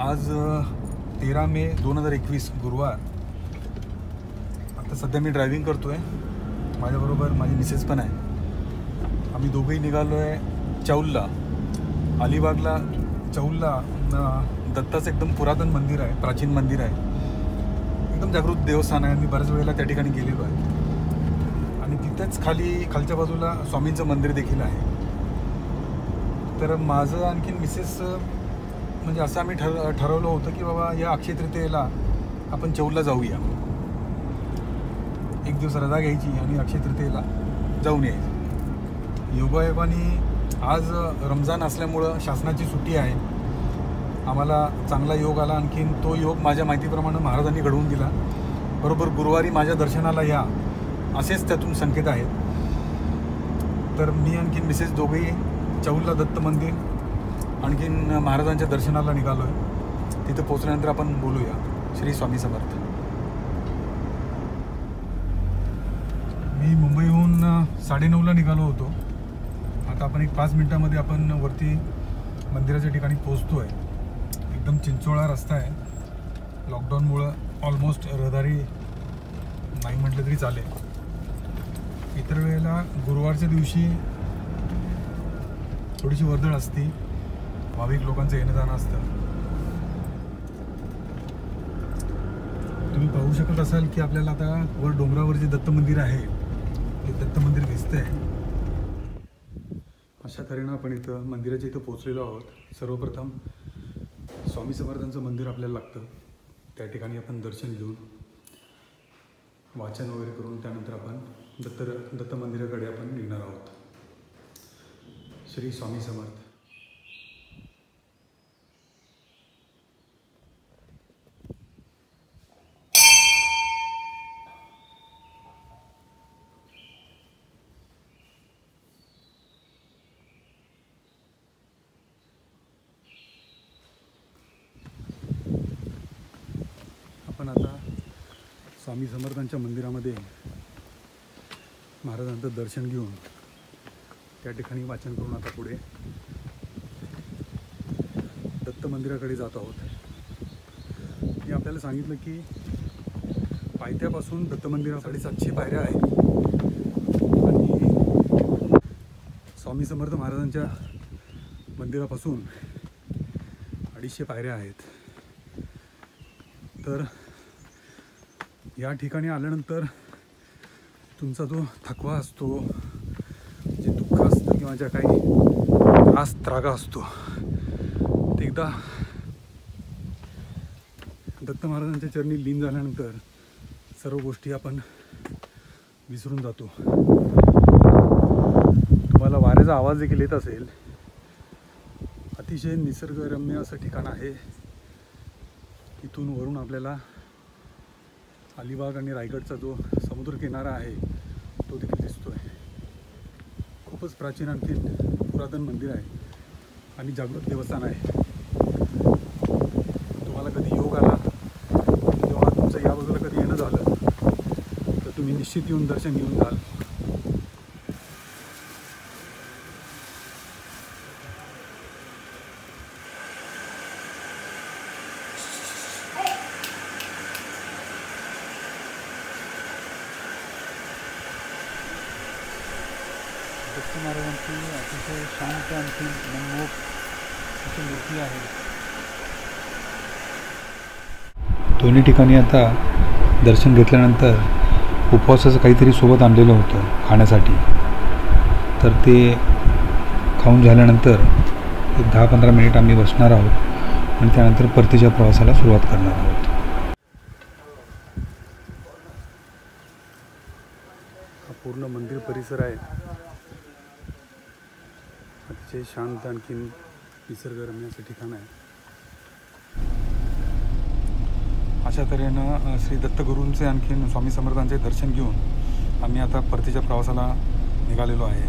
आज 13 मे 2021 गुरुवार. आता सध्या मी ड्रायव्हिंग करतो आहे. माझ्याबरोबर माझी मिसेस पण आहे. आम्ही दोघंही निघालो आहे चौलला, अलिबागला. चौलला दत्ताचं एकदम पुरातन मंदिर आहे, प्राचीन मंदिर आहे, एकदम जागृत देवस्थान आहे. मी बऱ्याच वेळेला त्या ठिकाणी गेलेलो आहे. आणि तिथेच खालच्या बाजूला स्वामींचं मंदिर देखील आहे. तर माझं आणखीन मिसेस म्हणजे असं आम्ही ठरवलं होतं की बाबा या अक्षय तृतीयेला आपण चौलला जाऊया. एक दिवस रजा घ्यायची आणि अक्षय तृतीयेला जाऊन यायचं. योगायोगाने आज रमजान असल्यामुळं शासनाची सुट्टी आहे. आम्हाला चांगला योग आला. आणखीन तो योग माझ्या माहितीप्रमाणे महाराजांनी घडवून दिला. बरोबर गुरुवारी माझ्या दर्शनाला या असेच त्यातून संकेत आहेत. तर मी आणखीन मिसेस दोघेही चौलला दत्त मंदिर आणखीन महाराजांच्या दर्शनाला निघालो आहे. तिथं पोचल्यानंतर आपण बोलूया. श्री स्वामी समर्थ. मी मुंबईहून 9:30ला निघालो होतो. आता आपण एक 5 मिनिटामध्ये आपण वरती मंदिराच्या ठिकाणी पोचतो आहे. एकदम चिंचोळा रस्ता आहे. लॉकडाऊनमुळं ऑलमोस्ट रहदारी नाही म्हटलं तरी चालेल. इतर वेळेला गुरुवारच्या दिवशी थोडीशी वर्दळ असते, भाविक लोकांचं येणं जाणं असतं. तुम्ही पाहू शकत असाल की आपल्याला आता वर डोंगरावर जे दत्त मंदिर आहे ते दत्त मंदिर दिसतंय. अशा तऱ्हेनं आपण इथं मंदिराच्या इथं पोचलेलो आहोत. सर्वप्रथम स्वामी समर्थांचं मंदिर आपल्याला लागतं. त्या ठिकाणी आपण दर्शन घेऊन वाचन वगैरे करून त्यानंतर आपण दत्त मंदिराकडे आपण निघणार आहोत. श्री स्वामी समर्थ. आपण आता स्वामी समर्थांच्या मंदिरामध्ये महाराजांचं दर्शन घेऊन त्या ठिकाणी वाचन करून आता पुढे दत्त मंदिराकडे जात आहोत. मी आपल्याला सांगितलं की पायथ्यापासून दत्त मंदिरा 750 पायऱ्या आहेत आणि स्वामी समर्थ महाराजांच्या मंदिरापासून 250 पायऱ्या आहेत. तर या ठिकाणी आल्यानंतर तुमचा जो थकवा असतो, जे दुःख असतं किंवा ज्या काही त्रास त्रागा असतो ते एकदा दत्त महाराजांच्या चरणी लीन झाल्यानंतर सर्व गोष्टी आपण विसरून जातो. तुम्हाला वाऱ्याचा आवाज देखील येत असेल. अतिशय निसर्गरम्य असं ठिकाण आहे. इथून वरून आपल्याला अलिबाग आणि रायगडचा जो समुद्रकिनारा आहे तो देखील दिसतो आहे. खूपच प्राचीन आणखी पुरातन मंदिर आहे आणि जागृत देवस्थान आहे. तुम्हाला कधी योग आला किंवा तुमचं या बाजूला कधी येणं झालं तर तुम्ही निश्चित येऊन दर्शन घेऊन जाल. दत्त महाराजांची अतिशय शांत आणखी मनमोहक अशी मूर्ती आहे. दोन्ही ठिकाणी आता दर्शन घेतल्यानंतर उपवासाचं काहीतरी सोबत आणलेलं होतं खाण्यासाठी. तर ते खाऊन झाल्यानंतर एक 10-15 मिनिट आम्ही बसणार आहोत आणि त्यानंतर परतीच्या प्रवासाला सुरुवात करणार आहोत. हा पूर्ण मंदिर परिसर आहे. अतिशय शांत आणखीन निसर्गरम्य असं ठिकाण आहे. अशा तऱ्हेनं श्री दत्तगुरूंचे आणखीन स्वामी समर्थांचे दर्शन घेऊन आम्ही आता परतीच्या प्रवासाला निघालेलो आहे.